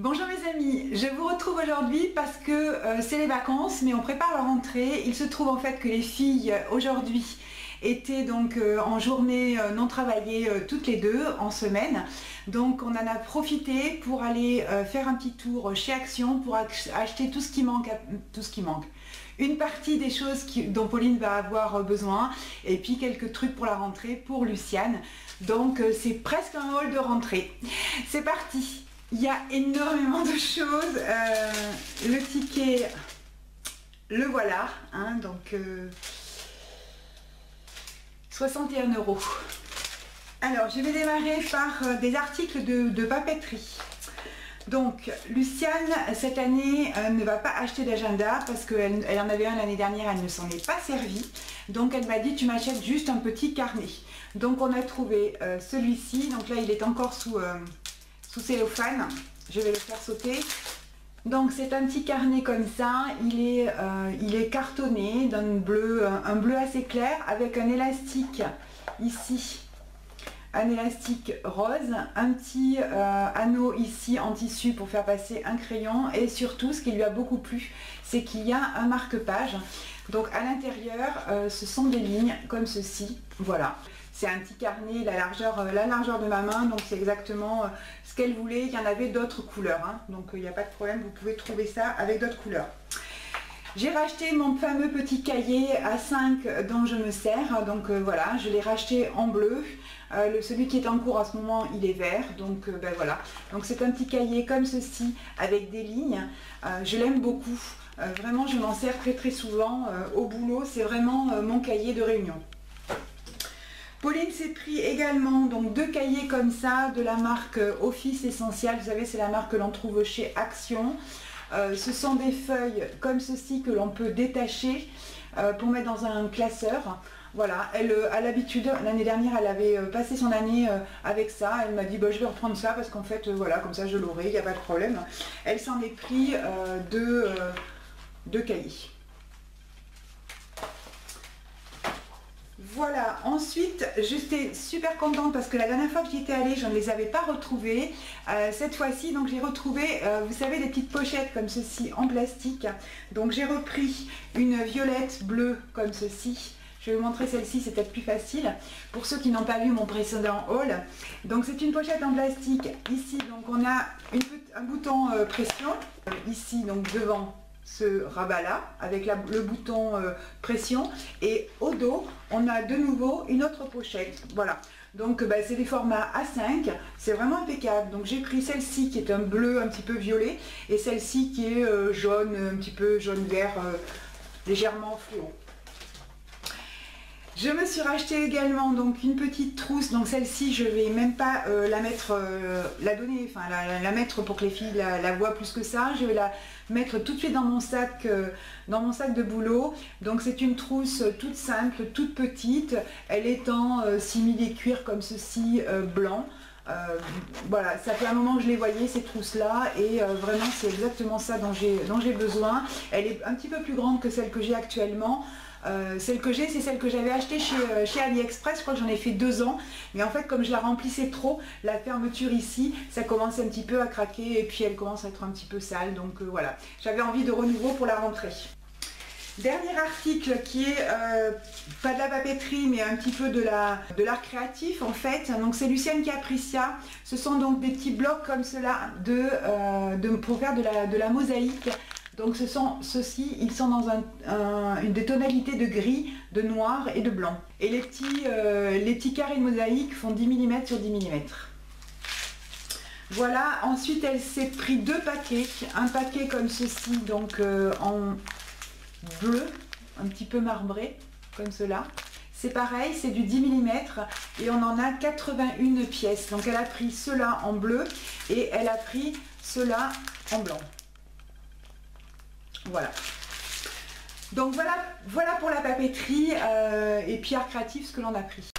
Bonjour mes amis, je vous retrouve aujourd'hui parce que c'est les vacances mais on prépare la rentrée. Il se trouve en fait que les filles aujourd'hui étaient donc en journée non travaillée toutes les deux en semaine. Donc on en a profité pour aller faire un petit tour chez Action pour acheter tout ce qui manque, une partie des choses dont Pauline va avoir besoin et puis quelques trucs pour la rentrée pour Luciane. Donc c'est presque un haul de rentrée. C'est parti. Il y a énormément de choses. Le ticket, le voilà, hein, donc 61 €. Alors, je vais démarrer par des articles de papeterie. Donc, Luciane, cette année, ne va pas acheter d'agenda parce qu'elle en avait un l'année dernière, elle ne s'en est pas servie. Donc, elle m'a dit, tu m'achètes juste un petit carnet. Donc, on a trouvé celui-ci. Donc là, il est encore sous cellophane, je vais le faire sauter. Donc c'est un petit carnet comme ça, il est cartonné d'un bleu, un bleu assez clair avec un élastique ici, un élastique rose, un petit anneau ici en tissu pour faire passer un crayon et surtout ce qui lui a beaucoup plu, c'est qu'il y a un marque-page. Donc à l'intérieur, ce sont des lignes comme ceci, voilà. C'est un petit carnet, la largeur de ma main, donc c'est exactement ce qu'elle voulait. Il y en avait d'autres couleurs, hein, donc il n'y a pas de problème, vous pouvez trouver ça avec d'autres couleurs. J'ai racheté mon fameux petit cahier A5 dont je me sers, donc voilà, je l'ai racheté en bleu. Celui qui est en cours à ce moment, il est vert, donc ben voilà. Donc c'est un petit cahier comme ceci, avec des lignes. Je l'aime beaucoup, vraiment je m'en sers très souvent au boulot, c'est vraiment mon cahier de réunion. Pauline s'est pris également donc deux cahiers comme ça de la marque Office Essential. Vous savez, c'est la marque que l'on trouve chez Action. Ce sont des feuilles comme ceci que l'on peut détacher pour mettre dans un classeur. Voilà, elle a l'habitude, l'année dernière elle avait passé son année avec ça. Elle m'a dit bah, je vais reprendre ça parce qu'en fait voilà, comme ça je l'aurai, il n'y a pas de problème. Elle s'en est pris deux cahiers. Voilà, ensuite j'étais super contente parce que la dernière fois que j'y étais allée, je ne les avais pas retrouvées. Cette fois-ci, donc j'ai retrouvé, vous savez, des petites pochettes comme ceci en plastique. Donc j'ai repris une violette bleue comme ceci. Je vais vous montrer celle-ci, c'est peut-être plus facile pour ceux qui n'ont pas vu mon précédent haul. Donc c'est une pochette en plastique. Ici, donc on a un bouton pression. Ici, donc devant ce rabat là avec le bouton pression, et au dos on a de nouveau une autre pochette. Voilà, donc bah, c'est des formats A5, c'est vraiment impeccable. Donc j'ai pris celle-ci qui est un bleu un petit peu violet et celle-ci qui est jaune, un petit peu jaune vert, légèrement fluo. Je me suis racheté également donc une petite trousse. Donc celle-ci je vais même pas la mettre, la mettre pour que les filles la voient plus que ça. Je vais la mettre tout de suite dans mon sac de boulot. Donc c'est une trousse toute simple, toute petite. Elle est en simili cuir comme ceci, blanc. Voilà, ça fait un moment que je les voyais ces trousses là et vraiment c'est exactement ça dont j'ai besoin. Elle est un petit peu plus grande que celle que j'ai actuellement. Celle que j'ai, c'est celle que j'avais achetée chez AliExpress. Je crois que j'en ai fait 2 ans, mais en fait comme je la remplissais trop, la fermeture ici ça commence un petit peu à craquer et puis elle commence à être un petit peu sale, donc voilà, j'avais envie de renouveau pour la rentrée. Dernier article qui est pas de la papeterie mais un petit peu de l'art créatif en fait. Donc c'est Luciane qui a pris ça. Ce sont donc des petits blocs comme cela pour faire de la mosaïque. Donc ceux-ci, ils sont dans des tonalités de gris, de noir et de blanc. Et les petits carrés de mosaïque font 10 mm sur 10 mm. Voilà, ensuite elle s'est pris 2 paquets. Un paquet comme ceci, donc en bleu, un petit peu marbré, comme cela. C'est pareil, c'est du 10 mm et on en a 81 pièces. Donc elle a pris cela en bleu et elle a pris cela en blanc. Voilà. Donc voilà pour la papeterie et puis art créatif ce que l'on a pris.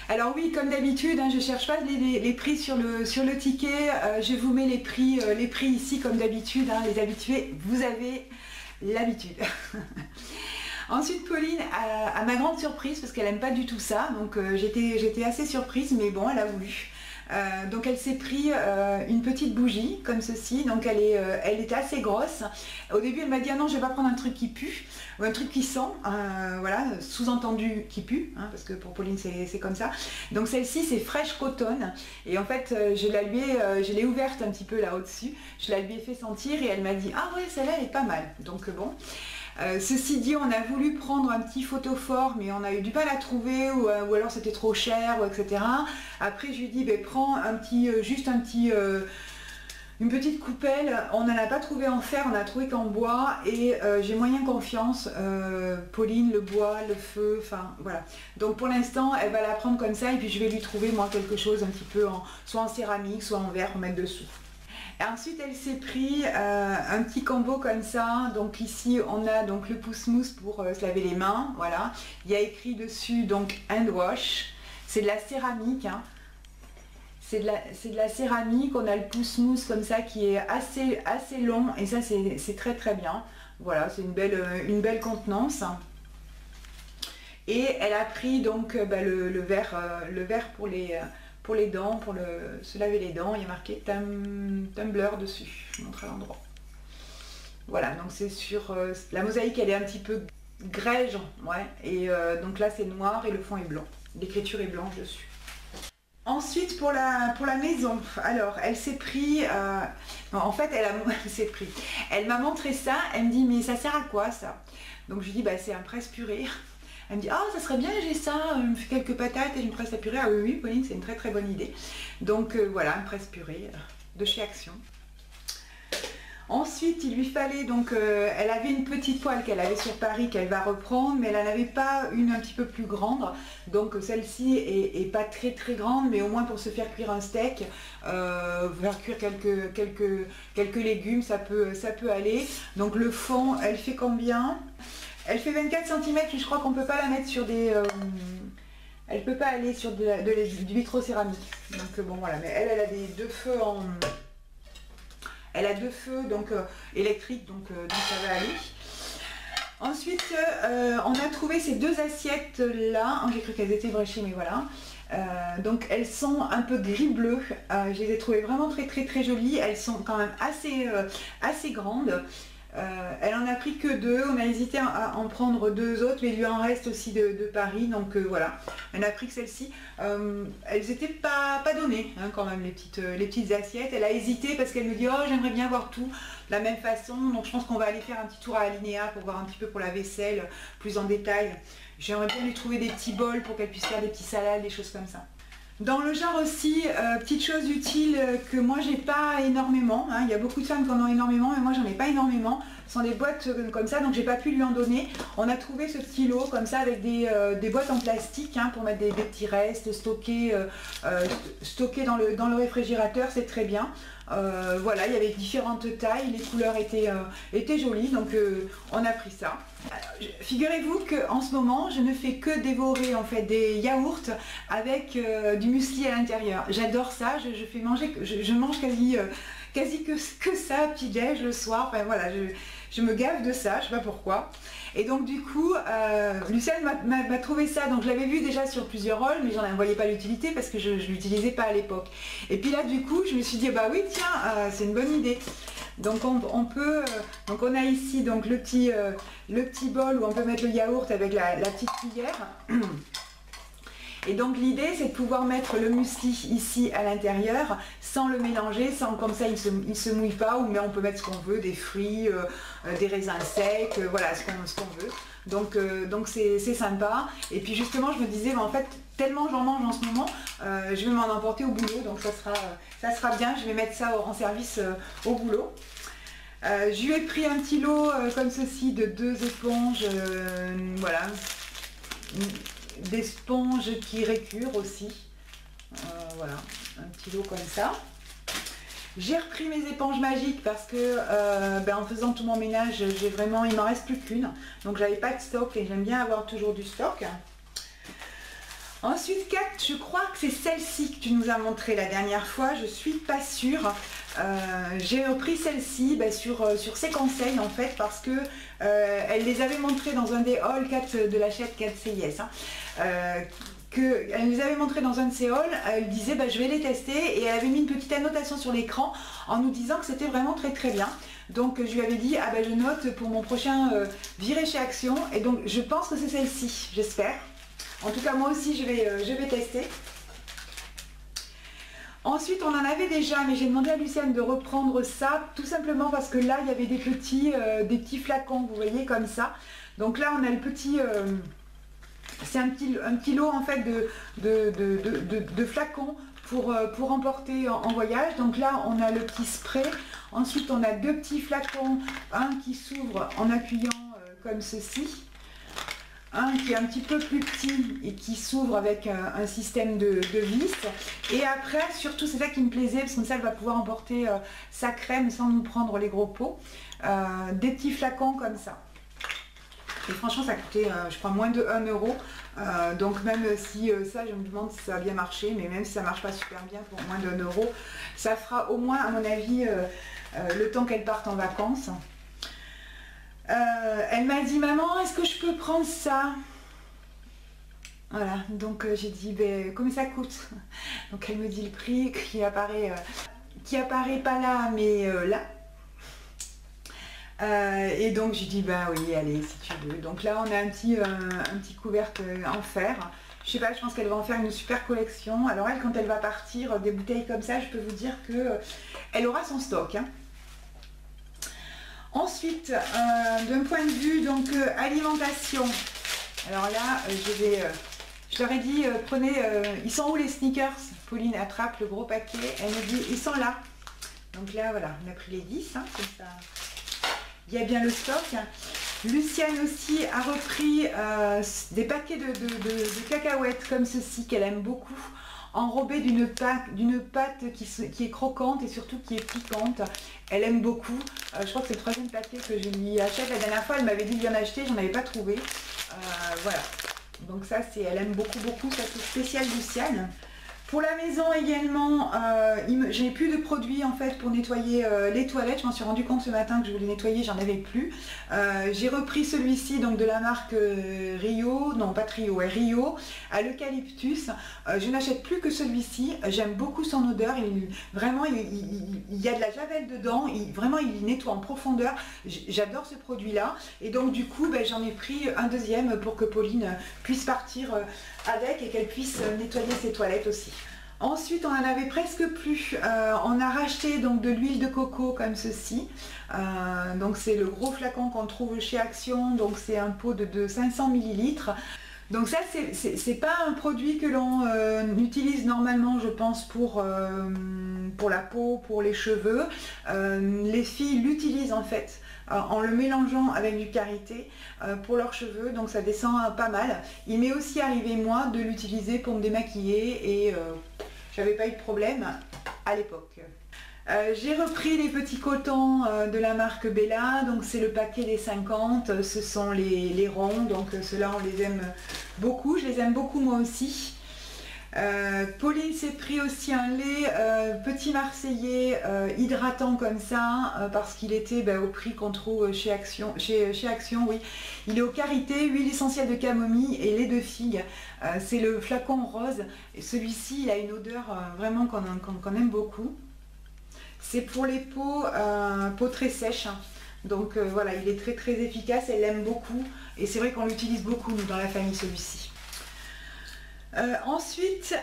Alors oui, comme d'habitude, hein, je ne cherche pas les prix sur le ticket. Je vous mets les prix ici comme d'habitude. Hein, les habitués, vous avez l'habitude. Ensuite, Pauline, à ma grande surprise, parce qu'elle n'aime pas du tout ça, donc j'étais assez surprise, mais bon, elle a voulu. Donc elle s'est pris une petite bougie comme ceci, donc elle était assez grosse. Au début elle m'a dit ah non, je vais pas prendre un truc qui pue ou un truc qui sent, voilà, sous-entendu qui pue, hein, parce que pour Pauline c'est comme ça. Donc celle-ci c'est Fresh Cotton, et en fait je l'ai ouverte un petit peu là au-dessus, je la lui ai fait sentir et elle m'a dit ah ouais, celle-là elle est pas mal. Donc bon. Ceci dit, on a voulu prendre un petit photophore, mais on a eu du mal à trouver, ou alors c'était trop cher, ou etc. Après, je lui ai dit, ben, prends un petit, une petite coupelle. On n'en a pas trouvé en fer, on a trouvé qu'en bois, et j'ai moyen confiance. Pauline, le bois, le feu, enfin voilà. Donc pour l'instant, elle va la prendre comme ça, et puis je vais lui trouver moi quelque chose un petit peu soit en céramique, soit en verre pour mettre dessous. Ensuite elle s'est pris un petit combo comme ça, donc ici on a donc le pouce-mousse pour se laver les mains, voilà, il y a écrit dessus donc hand wash, c'est de la céramique, hein. C'est de la céramique, on a le pouce-mousse comme ça qui est assez long, et ça c'est très très bien, voilà, c'est une belle contenance. Et elle a pris donc le verre pour les dents, pour se laver les dents, il y a marqué Tumblr dessus, je montre à l'endroit. Voilà, donc c'est sur la mosaïque, elle est un petit peu grège, ouais, et donc là c'est noir et le fond est blanc, l'écriture est blanche dessus. Ensuite pour la maison, alors elle s'est pris, en fait elle m'a montré ça, elle me dit mais ça sert à quoi ça? Donc je lui dis bah c'est un presse-purée. Elle me dit ah ça serait bien, j'ai ça, je me fais quelques patates et je me presse à purée. Ah oui Pauline, c'est une très très bonne idée. Donc voilà, un presse-purée de chez Action. Ensuite il lui fallait donc, elle avait une petite poêle qu'elle avait sur Paris qu'elle va reprendre, mais elle n'en avait pas une un petit peu plus grande. Donc celle-ci est pas très très grande, mais au moins pour se faire cuire un steak, faire cuire quelques légumes, ça peut aller. Donc le fond, elle fait combien? Elle fait 24 cm, mais je crois qu'on ne peut pas la mettre sur des... elle ne peut pas aller sur du vitrocéramique. Donc bon voilà, mais elle a des deux feux en... Elle a deux feux donc électriques, donc ça va aller. Ensuite, on a trouvé ces deux assiettes là. J'ai cru qu'elles étaient bréchées, mais voilà. Donc elles sont un peu gris-bleu. Je les ai trouvées vraiment très très très jolies. Elles sont quand même assez grandes. Elle en a pris que deux, on a hésité à en prendre deux autres, mais il lui en reste aussi de Paris, donc voilà, elle n'a pris que celle-ci. Elles n'étaient pas données hein, quand même, les petites assiettes. Elle a hésité parce qu'elle me dit oh j'aimerais bien voir tout de la même façon, donc je pense qu'on va aller faire un petit tour à Alinéa pour voir un petit peu pour la vaisselle plus en détail. J'aimerais bien lui trouver des petits bols pour qu'elle puisse faire des petits salades, des choses comme ça. Dans le genre aussi, petite chose utile que moi j'ai pas énormément, hein. Il y a beaucoup de femmes qui en ont énormément, mais moi j'en ai pas énormément. Ce sont des boîtes comme ça, donc j'ai pas pu lui en donner. On a trouvé ce petit lot comme ça avec des boîtes en plastique hein, pour mettre des petits restes stockés dans le réfrigérateur, c'est très bien. Voilà, il y avait différentes tailles, les couleurs étaient jolies, donc on a pris ça. Figurez-vous qu'en ce moment je ne fais que dévorer en fait des yaourts avec du muesli à l'intérieur. J'adore ça, je mange quasi que ça, petit-déj le soir, enfin voilà, je me gave de ça, je sais pas pourquoi. Et donc du coup, Lucienne m'a trouvé ça, donc je l'avais vu déjà sur plusieurs rôles, mais j'en voyais pas l'utilité parce que je ne l'utilisais pas à l'époque. Et puis là du coup, je me suis dit bah oui tiens, c'est une bonne idée. Donc on a ici donc le petit bol où on peut mettre le yaourt avec la petite cuillère. Et donc l'idée c'est de pouvoir mettre le muesli ici à l'intérieur sans le mélanger, comme ça il se mouille pas, mais on peut mettre ce qu'on veut, des fruits, des raisins secs, voilà ce qu'on veut. Donc c'est sympa. Et puis justement je me disais en fait tellement j'en mange en ce moment, je vais m'en emporter au boulot, donc ça sera bien, je vais mettre ça en service au boulot. Je lui ai pris un petit lot comme ceci de 2 éponges, voilà, des sponges qui récurent aussi, voilà, un petit lot comme ça. J'ai repris mes éponges magiques parce que en faisant tout mon ménage, il m'en reste plus qu'une, donc j'avais pas de stock et j'aime bien avoir toujours du stock. Ensuite, Kat, je crois que c'est celle-ci que tu nous as montré la dernière fois, je suis pas sûre. J'ai repris celle-ci sur ses conseils en fait, parce que elle les avait montrées dans un des hauls 4 de la chaîne 4 CIS. qu'elle nous avait montré dans un de ses hauls. Elle disait bah, je vais les tester et elle avait mis une petite annotation sur l'écran en nous disant que c'était vraiment très très bien. Donc je lui avais dit ah bah, je note pour mon prochain viré chez Action, et donc je pense que c'est celle-ci, j'espère. En tout cas moi aussi je vais tester. Ensuite on en avait déjà, mais j'ai demandé à Luciane de reprendre ça, tout simplement parce que là il y avait des petits flacons, vous voyez, comme ça. Donc là on a le petit, c'est un petit lot en fait de flacons pour emporter en voyage. Donc là on a le petit spray, ensuite on a deux petits flacons, un qui s'ouvre en appuyant comme ceci, un qui est un petit peu plus petit et qui s'ouvre avec un système de vis. Et après, surtout, c'est ça qui me plaisait, parce que comme ça, elle va pouvoir emporter sa crème sans nous prendre les gros pots. Des petits flacons comme ça. Et franchement, ça coûtait, je crois, moins de 1 euro. Donc même si ça, je me demande si ça a bien marché, mais même si ça marche pas super bien pour moins de 1 euro, ça fera au moins, à mon avis, le temps qu'elle parte en vacances. Elle m'a dit maman, est-ce que je peux prendre ça? Voilà, donc j'ai dit ben, combien ça coûte? Donc elle me dit le prix qui apparaît pas là mais là. Et donc j'ai dit bah oui allez si tu veux. Donc là on a un petit couvercle en fer. Je sais pas, je pense qu'elle va en faire une super collection. Alors elle, quand elle va partir des bouteilles comme ça, je peux vous dire que elle aura son stock, hein. Ensuite, d'un point de vue donc alimentation, alors là, je leur ai dit, prenez, ils sont où les sneakers? Pauline attrape le gros paquet, elle me dit, ils sont là. Donc là, voilà, on a pris les 10, hein, comme ça, il y a bien le stock. Luciane aussi a repris des paquets de cacahuètes comme ceci, qu'elle aime beaucoup, enrobée d'une pâte qui est croquante et surtout qui est piquante. Elle aime beaucoup. Je crois que c'est le troisième paquet que je lui achète. La dernière fois, elle m'avait dit de bien acheter, j'en avais pas trouvé. Voilà. Donc ça, elle aime beaucoup. Ça, c'est spécial Luciane. Pour la maison également, je n'ai plus de produits en fait pour nettoyer les toilettes. Je m'en suis rendu compte ce matin que je voulais nettoyer, j'en avais plus. J'ai repris celui-ci donc de la marque Rio, non pas Trio, Rio, à l'eucalyptus. Je n'achète plus que celui-ci. J'aime beaucoup son odeur. Vraiment, il y a de la javel dedans. Vraiment, il nettoie en profondeur. J'adore ce produit-là. Et donc du coup, ben, j'en ai pris un deuxième pour que Pauline puisse partir avec et qu'elle puisse nettoyer ses toilettes aussi. Ensuite, on en avait presque plus. On a racheté donc de l'huile de coco comme ceci. Donc c'est le gros flacon qu'on trouve chez Action. Donc c'est un pot de 500 ml. Donc ça, c'est pas un produit que l'on utilise normalement, je pense, pour la peau, pour les cheveux. Les filles l'utilisent en fait en le mélangeant avec du karité pour leurs cheveux, donc ça descend pas mal. Il m'est aussi arrivé moi de l'utiliser pour me démaquiller et j'avais pas eu de problème à l'époque. J'ai repris les petits cotons de la marque Bella, donc c'est le paquet des 50, ce sont les ronds, donc ceux-là on les aime beaucoup, je les aime beaucoup moi aussi. Pauline s'est pris aussi un lait petit marseillais hydratant comme ça parce qu'il était au prix qu'on trouve chez Action, oui. Il est au karité, huile essentielle de camomille et lait de figue. C'est le flacon rose et celui-ci il a une odeur vraiment qu'on aime beaucoup. C'est pour les peaux très sèches, hein. Donc voilà, il est très efficace, elle l'aime beaucoup et c'est vrai qu'on l'utilise beaucoup nous dans la famille celui-ci. Ensuite,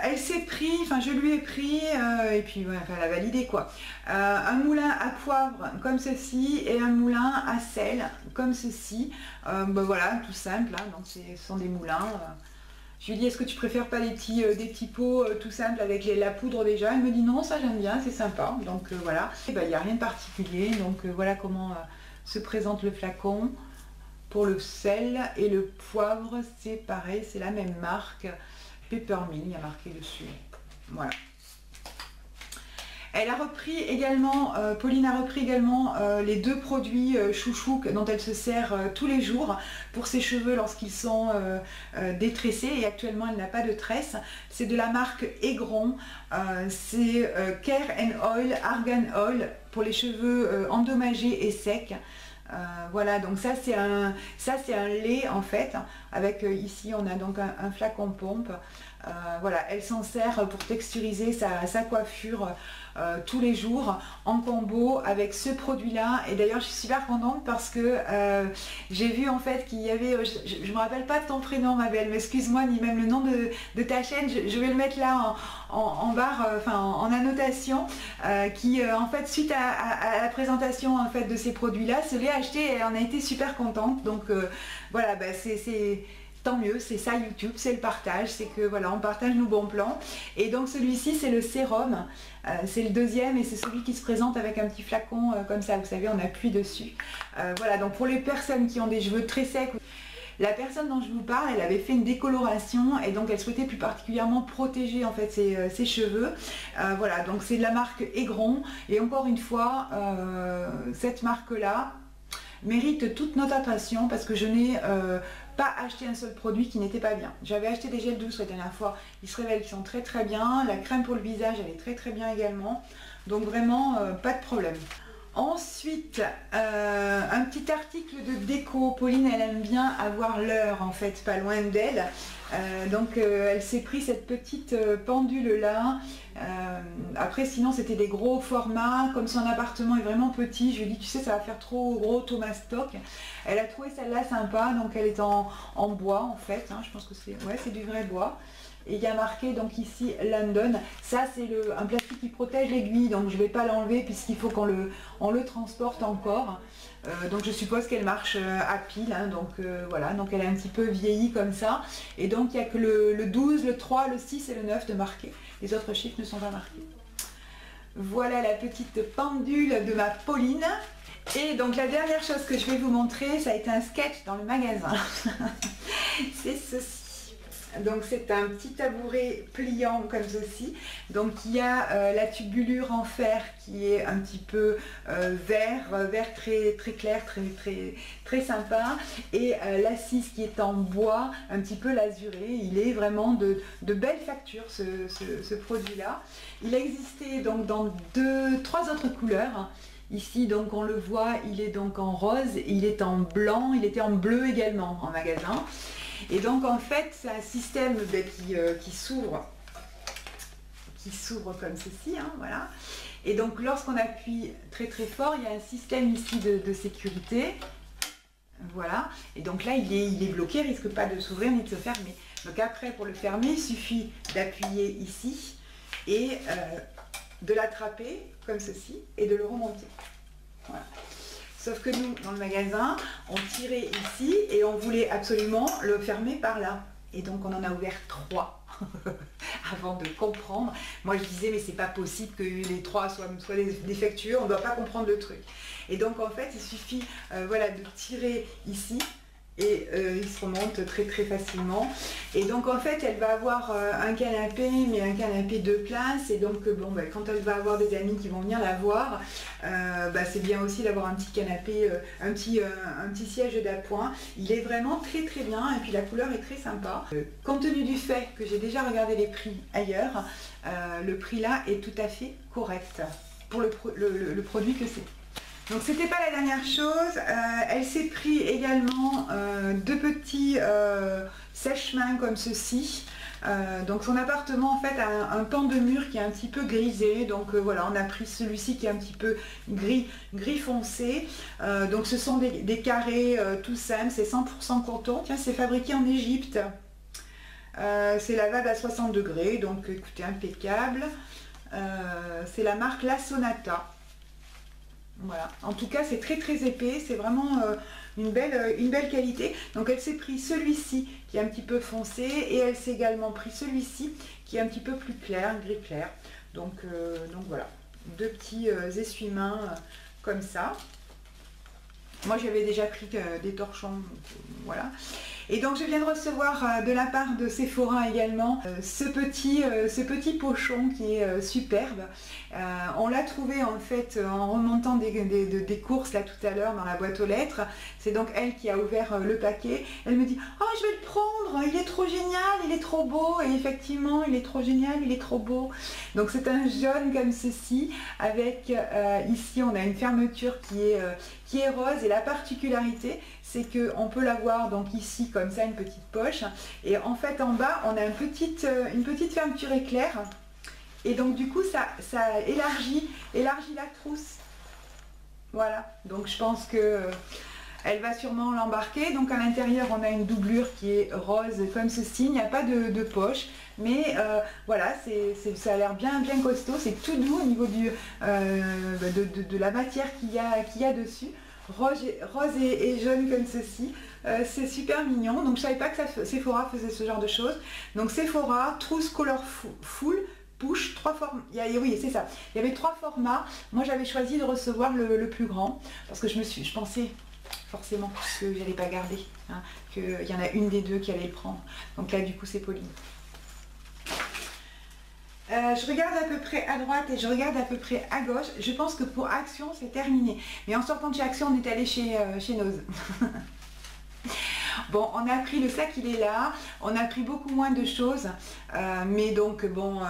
elle s'est pris, enfin je lui ai pris, et puis ouais, enfin, elle a validé quoi, un moulin à poivre comme ceci et un moulin à sel comme ceci. Voilà, tout simple, hein, donc ce sont des moulins. Je lui ai dit est-ce que tu préfères pas des petits pots tout simples avec la poudre déjà? Elle me dit non, ça j'aime bien, c'est sympa. Donc voilà, il n'y a rien de particulier, donc voilà comment se présente le flacon. Pour le sel et le poivre, c'est pareil, c'est la même marque. Peppermint, il y a marqué dessus. Voilà. Elle a repris également, Pauline a repris également les deux produits chouchou dont elle se sert tous les jours pour ses cheveux lorsqu'ils sont détressés et actuellement elle n'a pas de tresse. C'est de la marque Aigron, c'est Care and Oil, Argan Oil pour les cheveux endommagés et secs. Voilà, donc ça c'est un lait en fait. avec ici on a donc un flacon pompe. Voilà, elle s'en sert pour texturiser sa coiffure tous les jours en combo avec ce produit là. Et d'ailleurs je suis super contente parce que j'ai vu en fait qu'il y avait, je me rappelle pas de ton prénom ma belle, mais excuse-moi, ni même le nom de ta chaîne, je vais le mettre là en barre, enfin en annotation, qui en fait suite à la présentation en fait de ces produits là se l'est acheté et on a été super contente. Donc voilà, bah, c'est tant mieux, c'est ça YouTube, c'est le partage, c'est que voilà, on partage nos bons plans. Et donc celui-ci c'est le sérum, c'est le deuxième et c'est celui qui se présente avec un petit flacon comme ça, vous savez, on appuie dessus. Voilà, donc pour les personnes qui ont des cheveux très secs, la personne dont je vous parle, elle avait fait une décoloration et donc elle souhaitait plus particulièrement protéger en fait ses cheveux. Voilà, donc c'est de la marque Aigron et encore une fois, cette marque-là mérite toute notre attention parce que je n'ai pas acheté un seul produit qui n'était pas bien. J'avais acheté des gels douces la dernière fois, ils se révèlent qu'ils sont très très bien. La crème pour le visage, elle est très très bien également. Donc vraiment, pas de problème. Ensuite, un petit article de déco. Pauline, elle aime bien avoir l'heure en fait, pas loin d'elle. Donc elle s'est pris cette petite pendule là. Après sinon c'était des gros formats, comme son appartement est vraiment petit, je lui ai dit tu sais ça va faire trop gros Thomas Stock. Elle a trouvé celle-là sympa, donc elle est en bois en fait, hein, je pense que c'est du vrai bois. Et il y a marqué donc ici London, ça c'est un plastique qui protège l'aiguille, donc je ne vais pas l'enlever puisqu'il faut qu'on le transporte encore. Donc je suppose qu'elle marche à pile, hein, donc voilà, donc elle est un petit peu vieillie comme ça. Et donc il n'y a que le 12, le 3, le 6 et le 9 de marquer. Les autres chiffres ne sont pas marqués. Voilà la petite pendule de ma Pauline. Et donc la dernière chose que je vais vous montrer, ça a été un sketch dans le magasin. C'est ceci. Donc c'est un petit tabouret pliant comme ceci. Donc il y a la tubulure en fer qui est un petit peu vert très très clair, très sympa. Et l'assise qui est en bois, un petit peu lasuré. Il est vraiment de belle facture ce produit-là. Il existait donc dans trois autres couleurs. Ici donc on le voit, il est donc en rose, il est en blanc, il était en bleu également en magasin. Et donc en fait c'est un système qui s'ouvre comme ceci, hein, voilà. Et donc lorsqu'on appuie très très fort, il y a un système ici de sécurité, voilà. Et donc là il est bloqué, il risque pas de s'ouvrir ni de se fermer. Donc après pour le fermer il suffit d'appuyer ici et de l'attraper comme ceci et de le remonter, voilà. Sauf que nous, dans le magasin, on tirait ici et on voulait absolument le fermer par là. Et donc on en a ouvert 3 avant de comprendre. Moi je disais mais c'est pas possible que les 3 soient défectueux, on ne doit pas comprendre le truc. Et donc en fait il suffit voilà, de tirer ici. Et il se remonte très très facilement. Et donc en fait elle va avoir un canapé, mais un canapé 2 places. Et donc bon, bah, quand elle va avoir des amis qui vont venir la voir, bah, c'est bien aussi d'avoir un petit canapé, un petit siège d'appoint. Il est vraiment très très bien et puis la couleur est très sympa. Compte tenu du fait que j'ai déjà regardé les prix ailleurs, le prix là est tout à fait correct pour le produit que c'est. Donc c'était pas la dernière chose, elle s'est pris également 2 petits sèche-mains comme ceci. Donc son appartement en fait a un pan de mur qui est un petit peu grisé, donc voilà, on a pris celui-ci qui est un petit peu gris foncé. Donc ce sont des carrés tout simples, c'est 100% coton, tiens c'est fabriqué en Égypte. C'est lavable à 60 degrés, donc écoutez, impeccable. C'est la marque La Sonata. Voilà, en tout cas c'est très très épais, c'est vraiment une belle qualité. Donc elle s'est pris celui-ci qui est un petit peu foncé et elle s'est également pris celui-ci qui est un petit peu plus clair, gris clair. Donc voilà, 2 petits essuie-mains comme ça. Moi j'avais déjà pris des torchons, donc, voilà. Et donc je viens de recevoir de la part de Sephora également ce petit pochon qui est superbe. On l'a trouvé en fait en remontant des courses là tout à l'heure dans la boîte aux lettres. C'est donc elle qui a ouvert le paquet. Elle me dit « Oh je vais le prendre, il est trop génial, il est trop beau ». Et effectivement il est trop génial, il est trop beau. Donc c'est un jaune comme ceci avec ici on a une fermeture qui est rose et la particularité c'est qu'on peut l'avoir donc ici comme ça, une petite poche. Et en fait en bas on a une petite fermeture éclair. Et donc du coup ça élargit la trousse. Voilà, donc je pense que elle va sûrement l'embarquer. Donc à l'intérieur on a une doublure qui est rose comme ceci, il n'y a pas de poche. Mais voilà, ça a l'air bien costaud, c'est tout doux au niveau de la matière qu'il y a dessus. Rose et jaune comme ceci, c'est super mignon. Donc je savais pas que Sephora faisait ce genre de choses. Donc Sephora, trousse colorful, push, 3 formats. Oui, c'est ça. Il y avait 3 formats. Moi j'avais choisi de recevoir le plus grand parce que je pensais forcément que j'allais pas garder, hein, qu'il y en a une des deux qui allait le prendre. Donc là du coup c'est poli. Je regarde à peu près à droite et je regarde à peu près à gauche. Je pense que pour Action c'est terminé. Mais en sortant de chez Action on est allé chez Nose. Bon, on a pris le sac, il est là, on a pris beaucoup moins de choses, mais donc bon,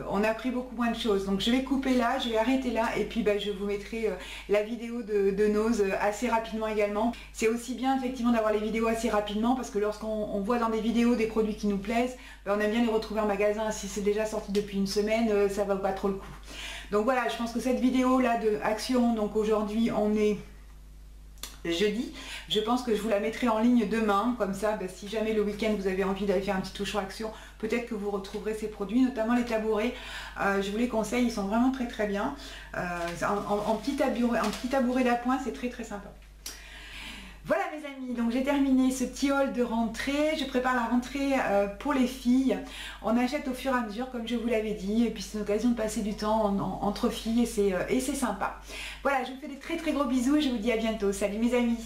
on a pris beaucoup moins de choses. Donc je vais couper là, je vais arrêter là, et puis je vous mettrai la vidéo de Nose assez rapidement également. C'est aussi bien effectivement d'avoir les vidéos assez rapidement, parce que lorsqu'on voit dans des vidéos des produits qui nous plaisent, on aime bien les retrouver en magasin. Si c'est déjà sorti depuis une semaine, ça va pas trop le coup. Donc voilà, je pense que cette vidéo là de Action, donc aujourd'hui on est jeudi, je pense que je vous la mettrai en ligne demain, comme ça si jamais le week-end vous avez envie d'aller faire un petit tour sur Action, peut-être que vous retrouverez ces produits, notamment les tabourets. Je vous les conseille, ils sont vraiment très bien. En petit tabouret d'appoint, c'est très sympa. Voilà mes amis, donc j'ai terminé ce petit haul de rentrée. Je prépare la rentrée pour les filles. On achète au fur et à mesure comme je vous l'avais dit, et puis c'est une occasion de passer du temps entre filles et c'est sympa. Voilà, je vous fais des très gros bisous et je vous dis à bientôt. Salut mes amis.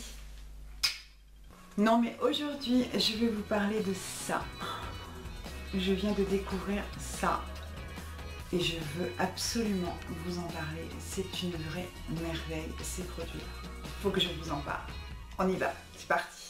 Non mais aujourd'hui je vais vous parler de ça. Je viens de découvrir ça et je veux absolument vous en parler. C'est une vraie merveille ces produits. Il faut que je vous en parle. On y va, c'est parti.